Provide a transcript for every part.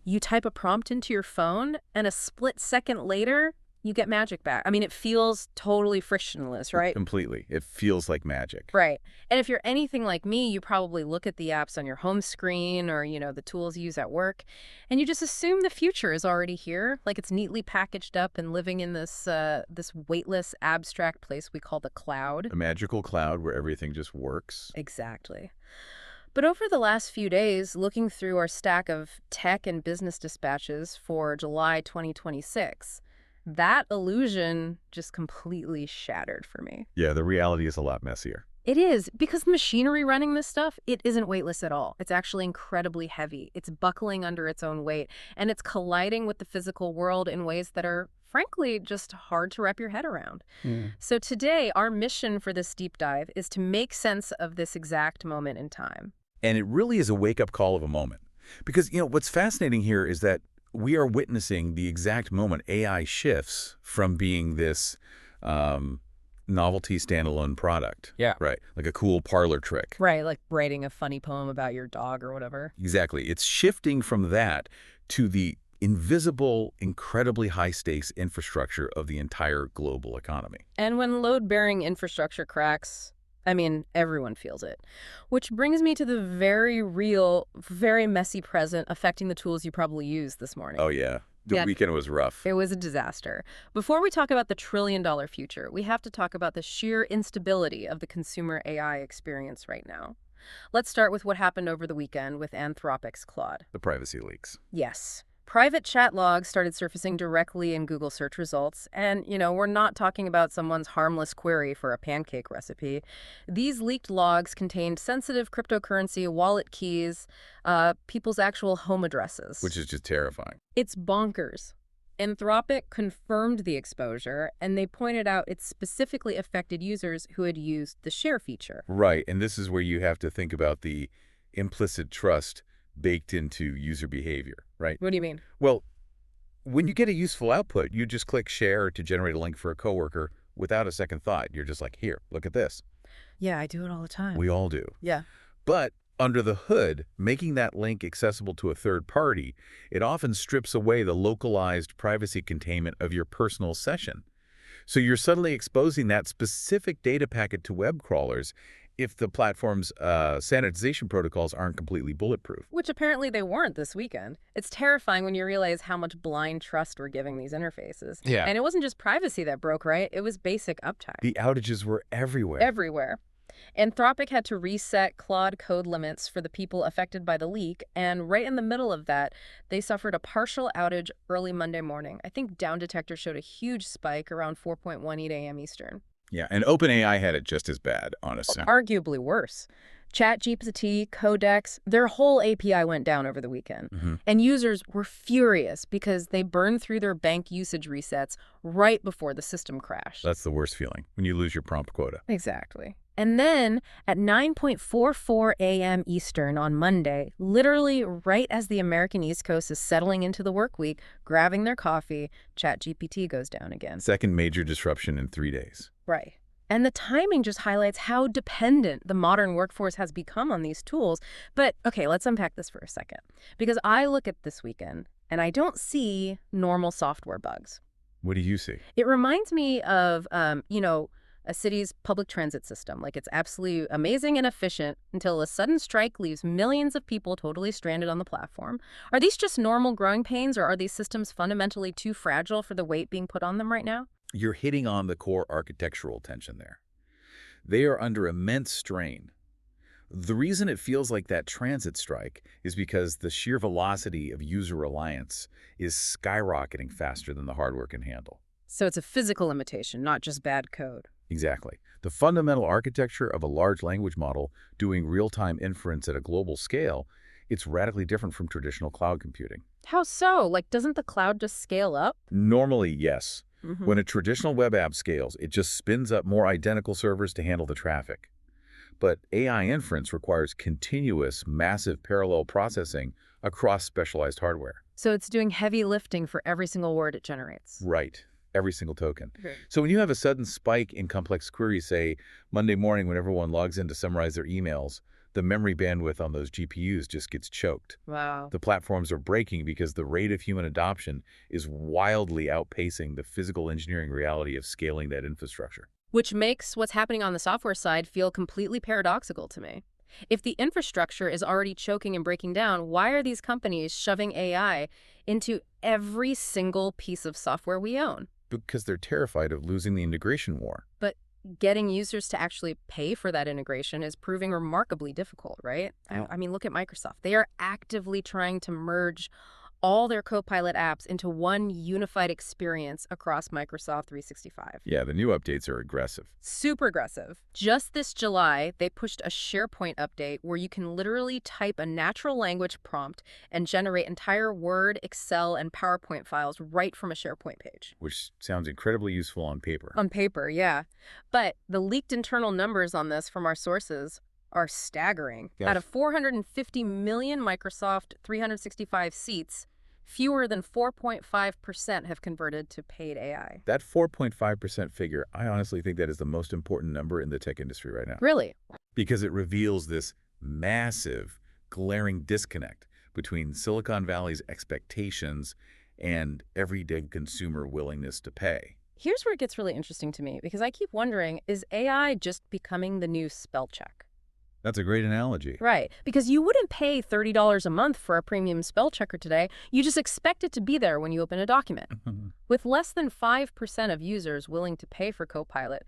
You type a prompt into your phone, and a split second later, you get magic back. I mean, it feels totally frictionless, right? Completely. It feels like magic. Right. And if you're anything like me, you probably look at the apps on your home screen or, the tools you use at work, and you just assume the future is already here, like it's neatly packaged up and living in this weightless, abstract place we call the cloud. A magical cloud where everything just works. Exactly. But over the last few days, looking through our stack of tech and business dispatches for July 2026, that illusion just completely shattered for me. Yeah, the reality is a lot messier. It is, because the machinery running this stuff, it isn't weightless at all. It's actually incredibly heavy. It's buckling under its own weight, and it's colliding with the physical world in ways that are, frankly, just hard to wrap your head around. So today, our mission for this deep dive is to make sense of this exact moment in time. And it really is a wake-up call of a moment. Because, what's fascinating here is that we are witnessing the exact moment AI shifts from being this novelty standalone product. Yeah. Right. Like a cool parlor trick. Right, like writing a funny poem about your dog or whatever. Exactly. It's shifting from that to the invisible, incredibly high-stakes infrastructure of the entire global economy. And when load-bearing infrastructure cracks, I mean, everyone feels it. Which brings me to the very real, very messy present affecting the tools you probably used this morning. Oh, yeah. The weekend was rough. It was a disaster. Before we talk about the trillion-dollar future, we have to talk about the sheer instability of the consumer AI experience right now. Let's start with what happened over the weekend with Anthropic's Claude. The privacy leaks. Yes. Private chat logs started surfacing directly in Google search results. And, we're not talking about someone's harmless query for a pancake recipe. These leaked logs contained sensitive cryptocurrency, wallet keys, people's actual home addresses. Which is just terrifying. It's bonkers. Anthropic confirmed the exposure, and they pointed out it specifically affected users who had used the share feature. Right. And this is where you have to think about the implicit trust baked into user behavior, right? What do you mean? Well, when you get a useful output, you just click share to generate a link for a coworker without a second thought. You're just like, here, look at this. Yeah, I do it all the time. We all do. Yeah. But under the hood, making that link accessible to a third party, it often strips away the localized privacy containment of your personal session. So you're suddenly exposing that specific data packet to web crawlers if the platform's sanitization protocols aren't completely bulletproof. Which apparently they weren't this weekend. It's terrifying when you realize how much blind trust we're giving these interfaces. Yeah. And it wasn't just privacy that broke, right? It was basic uptime. The outages were everywhere. Everywhere. Anthropic had to reset Claude code limits for the people affected by the leak, and right in the middle of that, they suffered a partial outage early Monday morning. I think Down Detector showed a huge spike around 4:18 a.m. Eastern. Yeah, and OpenAI had it just as bad, honestly. Arguably worse. ChatGPT, Codex, their whole API went down over the weekend. And users were furious because they burned through their bank usage resets right before the system crashed. That's the worst feeling, when you lose your prompt quota. Exactly. And then at 9:44 a.m. Eastern on Monday, literally right as the American East Coast is settling into the work week, grabbing their coffee, ChatGPT goes down again. Second major disruption in 3 days. Right. And the timing just highlights how dependent the modern workforce has become on these tools. But, okay, let's unpack this for a second. Because I look at this weekend, and I don't see normal software bugs. What do you see? It reminds me of, a city's public transit system. Like, it's absolutely amazing and efficient until a sudden strike leaves millions of people totally stranded on the platform. Are these just normal growing pains, or are these systems fundamentally too fragile for the weight being put on them right now? You're hitting on the core architectural tension there. They are under immense strain. The reason it feels like that transit strike is because the sheer velocity of user reliance is skyrocketing faster than the hardware can handle. So it's a physical limitation, not just bad code. Exactly. The fundamental architecture of a large language model doing real-time inference at a global scale, it's radically different from traditional cloud computing. How so? Like, doesn't the cloud just scale up? Normally, yes. When a traditional web app scales, it just spins up more identical servers to handle the traffic. But AI inference requires continuous, massive parallel processing across specialized hardware. So it's doing heavy lifting for every single word it generates. Right. Every single token. Okay. So when you have a sudden spike in complex queries, say Monday morning when everyone logs in to summarize their emails, the memory bandwidth on those GPUs just gets choked. Wow. The platforms are breaking because the rate of human adoption is wildly outpacing the physical engineering reality of scaling that infrastructure. Which makes what's happening on the software side feel completely paradoxical to me. If the infrastructure is already choking and breaking down, why are these companies shoving AI into every single piece of software we own? Because they're terrified of losing the integration war. But getting users to actually pay for that integration is proving remarkably difficult, right? I mean, look at Microsoft. They are actively trying to merge all their Copilot apps into one unified experience across Microsoft 365. Yeah, the new updates are aggressive. Super aggressive. Just this July, they pushed a SharePoint update where you can literally type a natural language prompt and generate entire Word, Excel, and PowerPoint files right from a SharePoint page. Which sounds incredibly useful on paper. On paper, yeah. But the leaked internal numbers on this from our sources are staggering. Yes. Out of 450 million Microsoft 365 seats, fewer than 4.5% have converted to paid AI. That 4.5% figure, I honestly think that is the most important number in the tech industry right now. Really? Because it reveals this massive, glaring disconnect between Silicon Valley's expectations and everyday consumer willingness to pay. Here's where it gets really interesting to me, because I keep wondering, is AI just becoming the new spell check? That's a great analogy. Right, because you wouldn't pay $30 a month for a premium spell checker today. You just expect it to be there when you open a document. With less than 5% of users willing to pay for Copilot,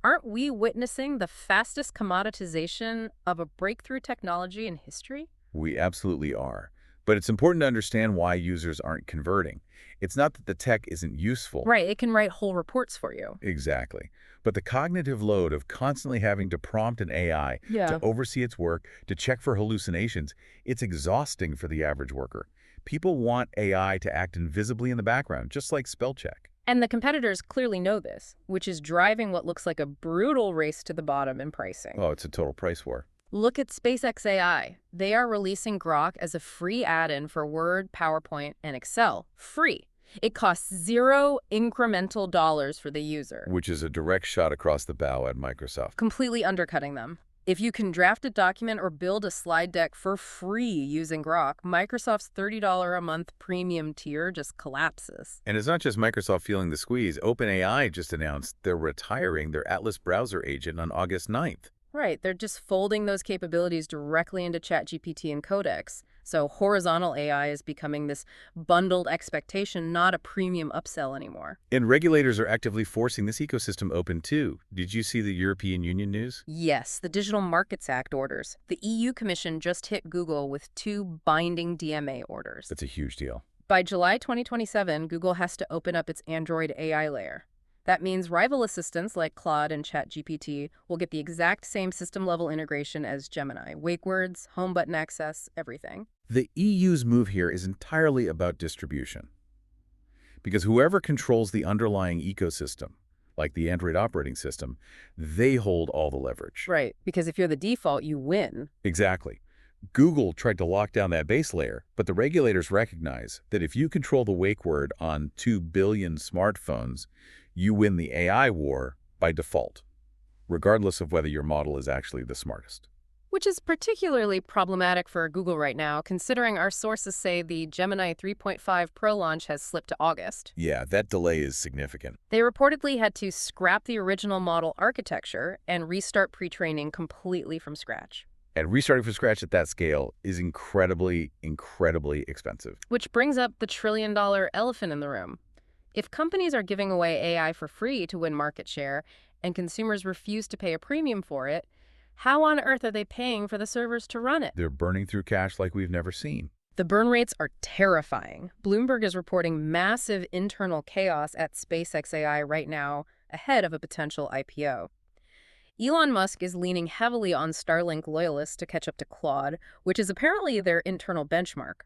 aren't we witnessing the fastest commoditization of a breakthrough technology in history? We absolutely are. But it's important to understand why users aren't converting. It's not that the tech isn't useful. Right, it can write whole reports for you. Exactly. But the cognitive load of constantly having to prompt an AI to oversee its work, to check for hallucinations, it's exhausting for the average worker. People want AI to act invisibly in the background, just like spell check. And the competitors clearly know this, which is driving what looks like a brutal race to the bottom in pricing. Oh, it's a total price war. Look at SpaceX AI. They are releasing Grok as a free add-in for Word, PowerPoint, and Excel. Free. It costs $0 incremental dollars for the user. Which is a direct shot across the bow at Microsoft. Completely undercutting them. If you can draft a document or build a slide deck for free using Grok, Microsoft's $30 a month premium tier just collapses. And it's not just Microsoft feeling the squeeze. OpenAI just announced they're retiring their Atlas browser agent on August 9th. Right, they're just folding those capabilities directly into ChatGPT and Codex. So horizontal AI is becoming this bundled expectation, not a premium upsell anymore. And regulators are actively forcing this ecosystem open too. Did you see the European Union news? Yes, the Digital Markets Act orders. The EU Commission just hit Google with 2 binding DMA orders. That's a huge deal. By July 2027, Google has to open up its Android AI layer. That means rival assistants like Claude and ChatGPT will get the exact same system-level integration as Gemini. Wake words, home button access, everything. The EU's move here is entirely about distribution. Because whoever controls the underlying ecosystem, like the Android operating system, they hold all the leverage. Right, because if you're the default, you win. Exactly. Google tried to lock down that base layer, but the regulators recognize that if you control the wake word on 2 billion smartphones, you win the AI war by default, regardless of whether your model is actually the smartest. Which is particularly problematic for Google right now, considering our sources say the Gemini 3.5 Pro launch has slipped to August. Yeah, that delay is significant. They reportedly had to scrap the original model architecture and restart pre-training completely from scratch. And restarting from scratch at that scale is incredibly, incredibly expensive. Which brings up the trillion-dollar elephant in the room. If companies are giving away AI for free to win market share and consumers refuse to pay a premium for it, how on earth are they paying for the servers to run it? They're burning through cash like we've never seen. The burn rates are terrifying. Bloomberg is reporting massive internal chaos at SpaceX AI right now ahead of a potential IPO. Elon Musk is leaning heavily on Starlink loyalists to catch up to Claude, which is apparently their internal benchmark.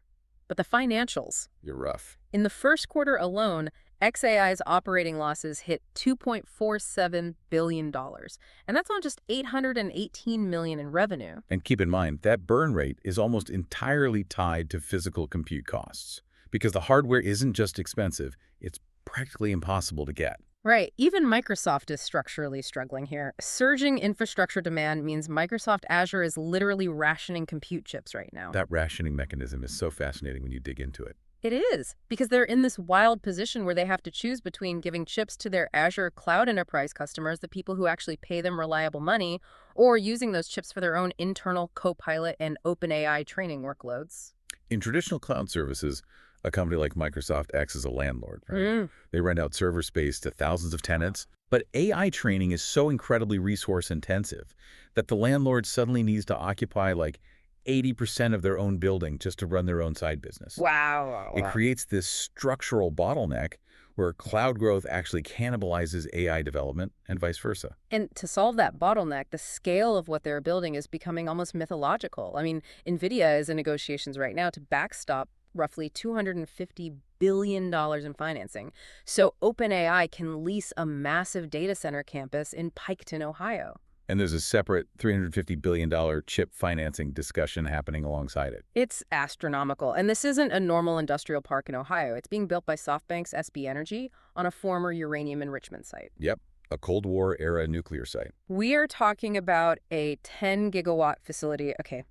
But the financials. You're rough. In the first quarter alone, xAI's operating losses hit $2.47 billion, and that's on just $818 million in revenue. And keep in mind, that burn rate is almost entirely tied to physical compute costs, because the hardware isn't just expensive, it's practically impossible to get. Right. Even Microsoft is structurally struggling here. Surging infrastructure demand means Microsoft Azure is literally rationing compute chips right now. That rationing mechanism is so fascinating when you dig into it. It is, because they're in this wild position where they have to choose between giving chips to their Azure Cloud Enterprise customers, the people who actually pay them reliable money, or using those chips for their own internal Copilot and OpenAI training workloads. In traditional cloud services, a company like Microsoft acts as a landlord, right? They rent out server space to thousands of tenants. But AI training is so incredibly resource intensive that the landlord suddenly needs to occupy like 80% of their own building just to run their own side business. Wow. It creates this structural bottleneck where cloud growth actually cannibalizes AI development and vice versa. And to solve that bottleneck, the scale of what they're building is becoming almost mythological. I mean, NVIDIA is in negotiations right now to backstop roughly $250 billion in financing, so OpenAI can lease a massive data center campus in Piketon, Ohio. And there's a separate $350 billion chip financing discussion happening alongside it. It's astronomical, and this isn't a normal industrial park in Ohio. It's being built by SoftBank's SB Energy on a former uranium enrichment site. Yep, a Cold War-era nuclear site. We are talking about a 10-gigawatt facility. Okay,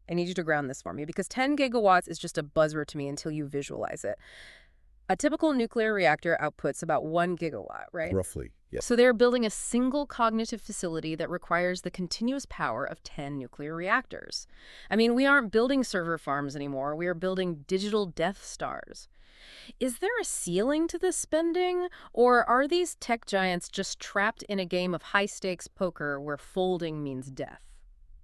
I need you to ground this for me, because 10 gigawatts is just a buzzword to me until you visualize it. A typical nuclear reactor outputs about 1 gigawatt, right? Roughly, yes. So they're building a single cognitive facility that requires the continuous power of 10 nuclear reactors. I mean, we aren't building server farms anymore. We are building digital Death Stars. Is there a ceiling to this spending, or are these tech giants just trapped in a game of high-stakes poker where folding means death?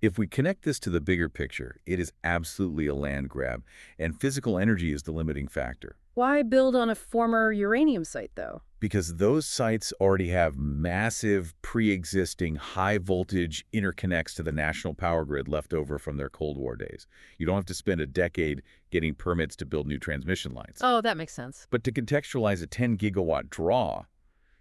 If we connect this to the bigger picture, it is absolutely a land grab, and physical energy is the limiting factor. Why build on a former uranium site, though? Because those sites already have massive, pre-existing, high-voltage interconnects to the national power grid left over from their Cold War days. You don't have to spend a decade getting permits to build new transmission lines. Oh, that makes sense. But to contextualize a 10-gigawatt draw,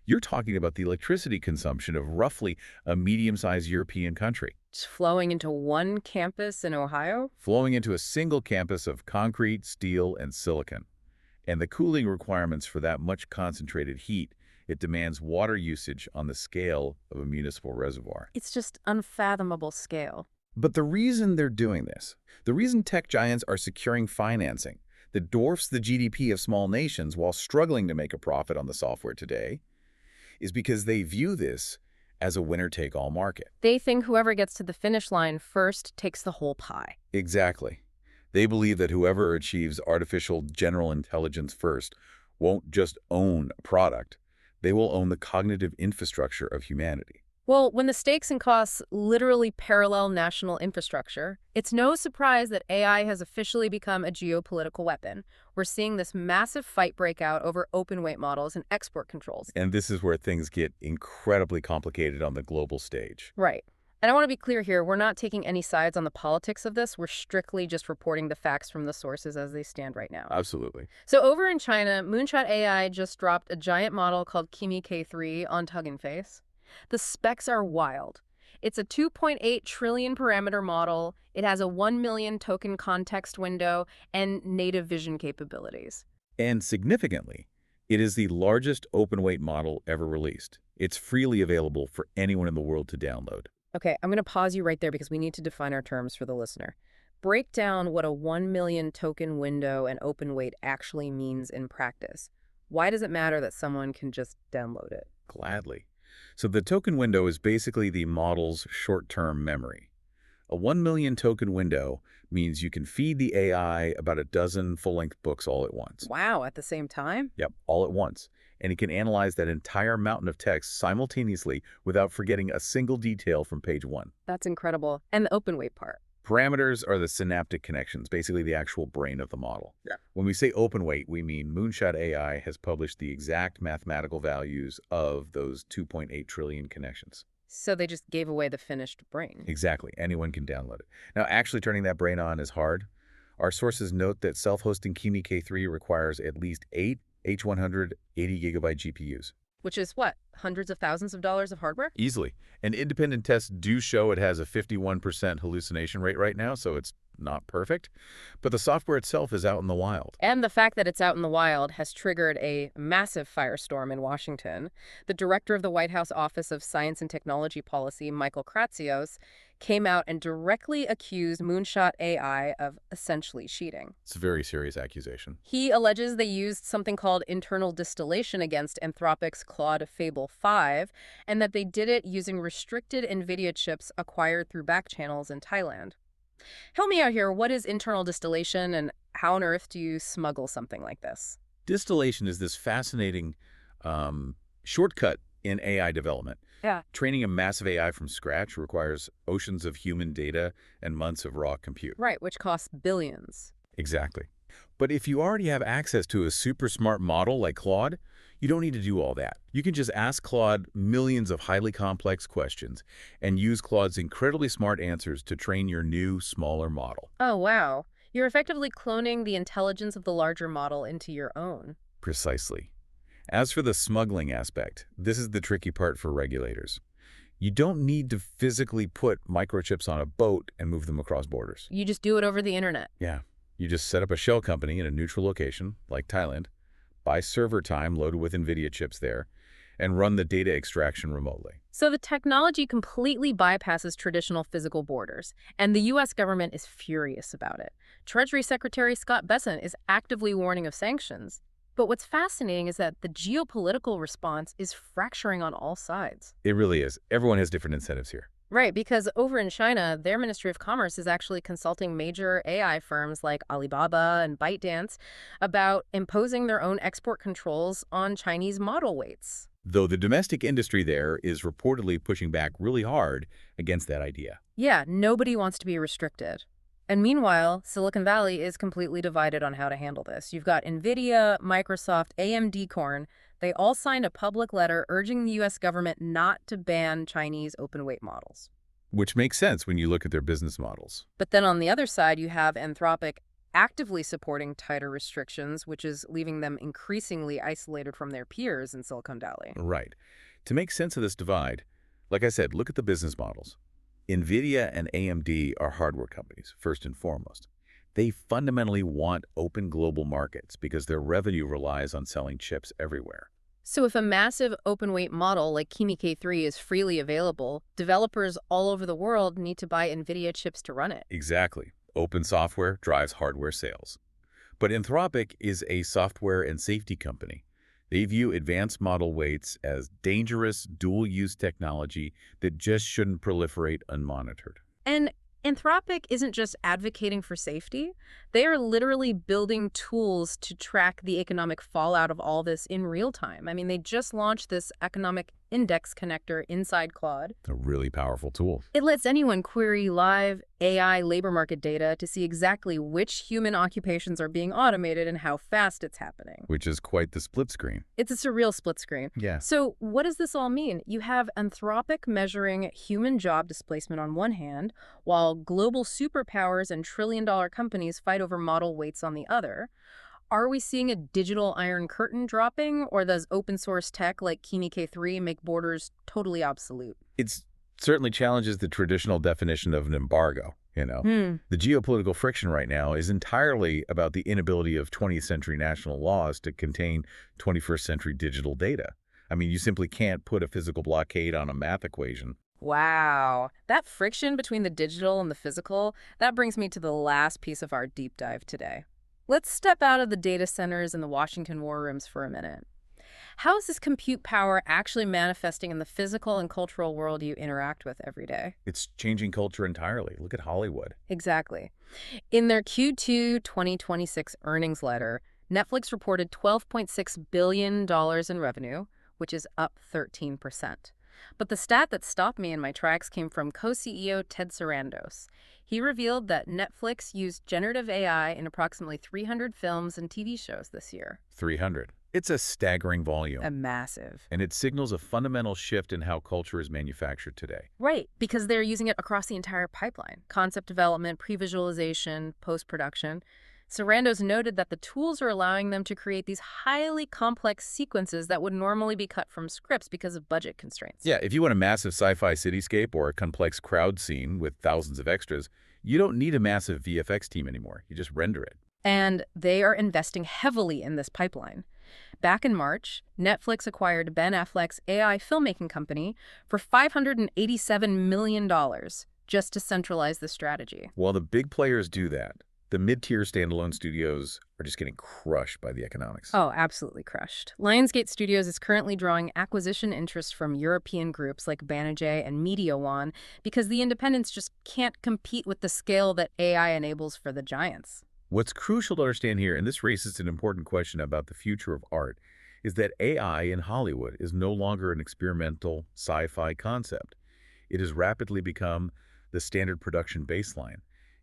you're talking about the electricity consumption of roughly a medium-sized European country. Just flowing into one campus in Ohio? Flowing into a single campus of concrete, steel, and silicon. And the cooling requirements for that much concentrated heat, it demands water usage on the scale of a municipal reservoir. It's just unfathomable scale. But the reason they're doing this, the reason tech giants are securing financing that dwarfs the GDP of small nations while struggling to make a profit on the software today, is because they view this as a winner-take-all market. They think whoever gets to the finish line first takes the whole pie. Exactly. They believe that whoever achieves artificial general intelligence first won't just own a product, they will own the cognitive infrastructure of humanity. Well, when the stakes and costs literally parallel national infrastructure, it's no surprise that AI has officially become a geopolitical weapon. We're seeing this massive fight break out over open weight models and export controls. And this is where things get incredibly complicated on the global stage. Right. And I want to be clear here, we're not taking any sides on the politics of this. We're strictly just reporting the facts from the sources as they stand right now. Absolutely. So over in China, Moonshot AI just dropped a giant model called Kimi K3 on Hugging Face. The specs are wild. It's a 2.8 trillion parameter model. It has a 1 million token context window and native vision capabilities. And significantly, it is the largest open weight model ever released. It's freely available for anyone in the world to download. Okay, I'm going to pause you right there because we need to define our terms for the listener. Break down what a 1 million token window and open weight actually means in practice. Why does it matter that someone can just download it? Gladly. So the token window is basically the model's short-term memory. A 1 million token window means you can feed the AI about a dozen full-length books all at once. Wow, at the same time? Yep, all at once. And it can analyze that entire mountain of text simultaneously without forgetting a single detail from page 1. That's incredible. And the open weight part. Parameters are the synaptic connections, basically the actual brain of the model. Yeah. When we say open weight, we mean Moonshot AI has published the exact mathematical values of those 2.8 trillion connections. So they just gave away the finished brain. Exactly. Anyone can download it. Now, actually turning that brain on is hard. Our sources note that self-hosting Kimi K3 requires at least 8 H100 80-gigabyte GPUs. Which is what? Hundreds of thousands of dollars of hardware? Easily. And independent tests do show it has a 51% hallucination rate right now, so it's not perfect, but the software itself is out in the wild. And the fact that it's out in the wild has triggered a massive firestorm in Washington. The director of the White House Office of Science and Technology Policy, Michael Kratsios, came out and directly accused Moonshot AI of essentially cheating. It's a very serious accusation. He alleges they used something called internal distillation against Anthropic's Claude Fable 5, and that they did it using restricted NVIDIA chips acquired through back channels in Thailand. Help me out here. What is internal distillation, and how on earth do you smuggle something like this? Distillation is this fascinating shortcut in AI development. Yeah. Training a massive AI from scratch requires oceans of human data and months of raw compute. Right, which costs billions. Exactly. But if you already have access to a super smart model like Claude, you don't need to do all that. You can just ask Claude millions of highly complex questions and use Claude's incredibly smart answers to train your new, smaller model. Oh, wow. You're effectively cloning the intelligence of the larger model into your own. Precisely. As for the smuggling aspect, this is the tricky part for regulators. You don't need to physically put microchips on a boat and move them across borders. You just do it over the internet. Yeah. You just set up a shell company in a neutral location, like Thailand, buy server time loaded with NVIDIA chips there, and run the data extraction remotely. So the technology completely bypasses traditional physical borders, and the U.S. government is furious about it. Treasury Secretary Scott Bessent is actively warning of sanctions. But what's fascinating is that the geopolitical response is fracturing on all sides. It really is. Everyone has different incentives here. Right, because over in China, their Ministry of Commerce is actually consulting major AI firms like Alibaba and ByteDance about imposing their own export controls on Chinese model weights. Though the domestic industry there is reportedly pushing back really hard against that idea. Yeah, nobody wants to be restricted. And meanwhile, Silicon Valley is completely divided on how to handle this. You've got NVIDIA, Microsoft, AMD Corn. They all signed a public letter urging the U.S. government not to ban Chinese open-weight models. Which makes sense when you look at their business models. But then on the other side, you have Anthropic actively supporting tighter restrictions, which is leaving them increasingly isolated from their peers in Silicon Valley. Right. To make sense of this divide, like I said, look at the business models. NVIDIA and AMD are hardware companies, first and foremost. They fundamentally want open global markets because their revenue relies on selling chips everywhere. So if a massive open-weight model like Kimi K3 is freely available, developers all over the world need to buy NVIDIA chips to run it. Exactly. Open software drives hardware sales. But Anthropic is a software and safety company. They view advanced model weights as dangerous, dual-use technology that just shouldn't proliferate unmonitored. And Anthropic isn't just advocating for safety. They are literally building tools to track the economic fallout of all this in real time. I mean, they just launched this economic index connector inside Claude. A really powerful tool. It lets anyone query live AI labor market data to see exactly which human occupations are being automated and how fast it's happening. Which is quite the split screen. It's a surreal split screen. Yeah. So what does this all mean? You have Anthropic measuring human job displacement on one hand, while global superpowers and trillion-dollar companies fight over model weights on the other. Are we seeing a digital iron curtain dropping, or does open source tech like Kimi K3 make borders totally obsolete? It certainly challenges the traditional definition of an embargo, The geopolitical friction right now is entirely about the inability of 20th century national laws to contain 21st century digital data. I mean, you simply can't put a physical blockade on a math equation. Wow. That friction between the digital and the physical, that brings me to the last piece of our deep dive today. Let's step out of the data centers and the Washington war rooms for a minute. How is this compute power actually manifesting in the physical and cultural world you interact with every day? It's changing culture entirely. Look at Hollywood. Exactly. In their Q2 2026 earnings letter, Netflix reported $12.6 billion in revenue, which is up 13%. But the stat that stopped me in my tracks came from co-CEO Ted Sarandos. He revealed that Netflix used generative AI in approximately 300 films and TV shows this year. 300. It's a staggering volume. Massive. And it signals a fundamental shift in how culture is manufactured today. Right, because they're using it across the entire pipeline. Concept development, pre-visualization, post-production. Sarandos noted that the tools are allowing them to create these highly complex sequences that would normally be cut from scripts because of budget constraints. Yeah, if you want a massive sci-fi cityscape or a complex crowd scene with thousands of extras, You don't need a massive VFX team anymore. You just render it. And they are investing heavily in this pipeline. Back in March, Netflix acquired Ben Affleck's AI filmmaking company for $587 million just to centralize the strategy. While the big players do that, the mid-tier standalone studios are just getting crushed by the economics. Oh, absolutely crushed. Lionsgate Studios is currently drawing acquisition interest from European groups like Banijay and Media One because the independents just can't compete with the scale that AI enables for the giants. What's crucial to understand here, and this raises an important question about the future of art, is that AI in Hollywood is no longer an experimental sci-fi concept. It has rapidly become the standard production baseline.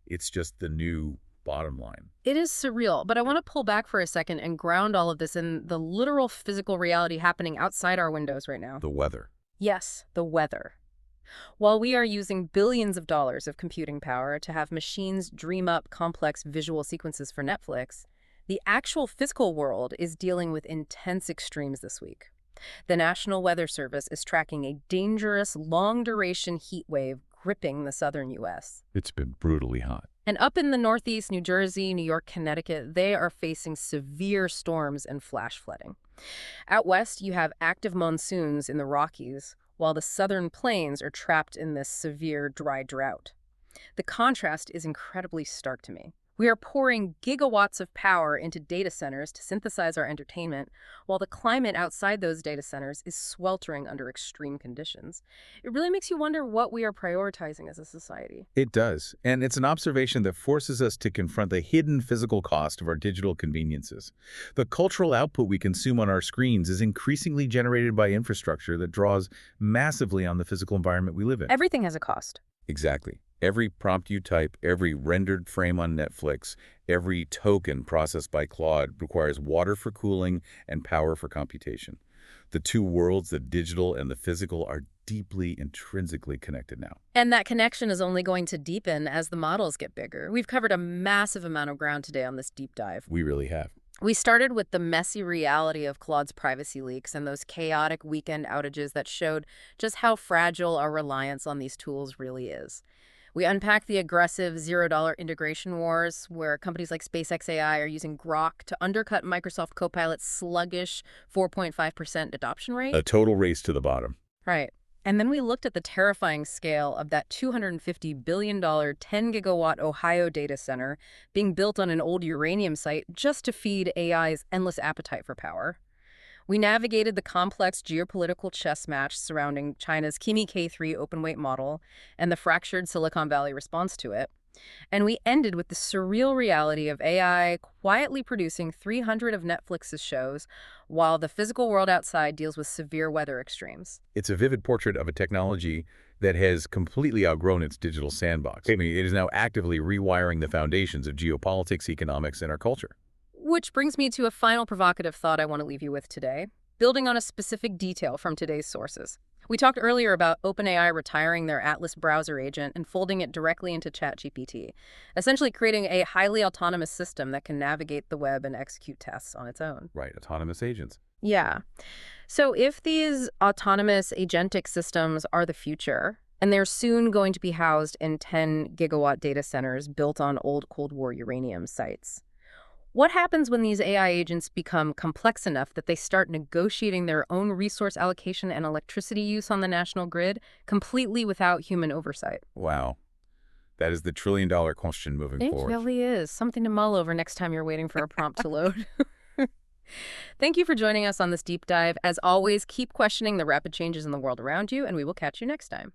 It's just the new bottom line. It is surreal, but I want to pull back for a second and ground all of this in the literal physical reality happening outside our windows right now. The weather. Yes, the weather. While we are using billions of dollars of computing power to have machines dream up complex visual sequences for Netflix, the actual physical world is dealing with intense extremes this week. The National Weather Service is tracking a dangerous, long-duration heat wave gripping the southern U.S. It's been brutally hot. And up in the Northeast, New Jersey, New York, Connecticut, they are facing severe storms and flash flooding. Out west, you have active monsoons in the Rockies, while the southern plains are trapped in this severe dry drought. The contrast is incredibly stark to me. We are pouring gigawatts of power into data centers to synthesize our entertainment, while the climate outside those data centers is sweltering under extreme conditions. It really makes you wonder what we are prioritizing as a society. It does, and it's an observation that forces us to confront the hidden physical cost of our digital conveniences. The cultural output we consume on our screens is increasingly generated by infrastructure that draws massively on the physical environment we live in. Everything has a cost. Exactly. Every prompt you type, every rendered frame on Netflix, every token processed by Claude requires water for cooling and power for computation. The two worlds, the digital and the physical, are deeply intrinsically connected now. And that connection is only going to deepen as the models get bigger. We've covered a massive amount of ground today on this deep dive. We really have. We started with the messy reality of Claude's privacy leaks and those chaotic weekend outages that showed just how fragile our reliance on these tools really is. We unpacked the aggressive $0 integration wars, where companies like SpaceX AI are using Grok to undercut Microsoft Copilot's sluggish 4.5% adoption rate. A total race to the bottom. Right. And then we looked at the terrifying scale of that $250 billion 10-gigawatt Ohio data center being built on an old uranium site just to feed AI's endless appetite for power. We navigated the complex geopolitical chess match surrounding China's Kimi K3 open-weight model and the fractured Silicon Valley response to it. And we ended with the surreal reality of AI quietly producing 300 of Netflix's shows while the physical world outside deals with severe weather extremes. It's a vivid portrait of a technology that has completely outgrown its digital sandbox. I mean, it is now actively rewiring the foundations of geopolitics, economics, and our culture. Which brings me to a final provocative thought I want to leave you with today, building on a specific detail from today's sources. We talked earlier about OpenAI retiring their Atlas browser agent and folding it directly into ChatGPT, essentially creating a highly autonomous system that can navigate the web and execute tasks on its own. Right, autonomous agents. Yeah. So if these autonomous agentic systems are the future, and they're soon going to be housed in 10-gigawatt data centers built on old Cold War uranium sites, what happens when these AI agents become complex enough that they start negotiating their own resource allocation and electricity use on the national grid completely without human oversight? Wow. That is the trillion-dollar question moving forward. It really is. Something to mull over next time you're waiting for a prompt to load. Thank you for joining us on this deep dive. As always, keep questioning the rapid changes in the world around you, and we will catch you next time.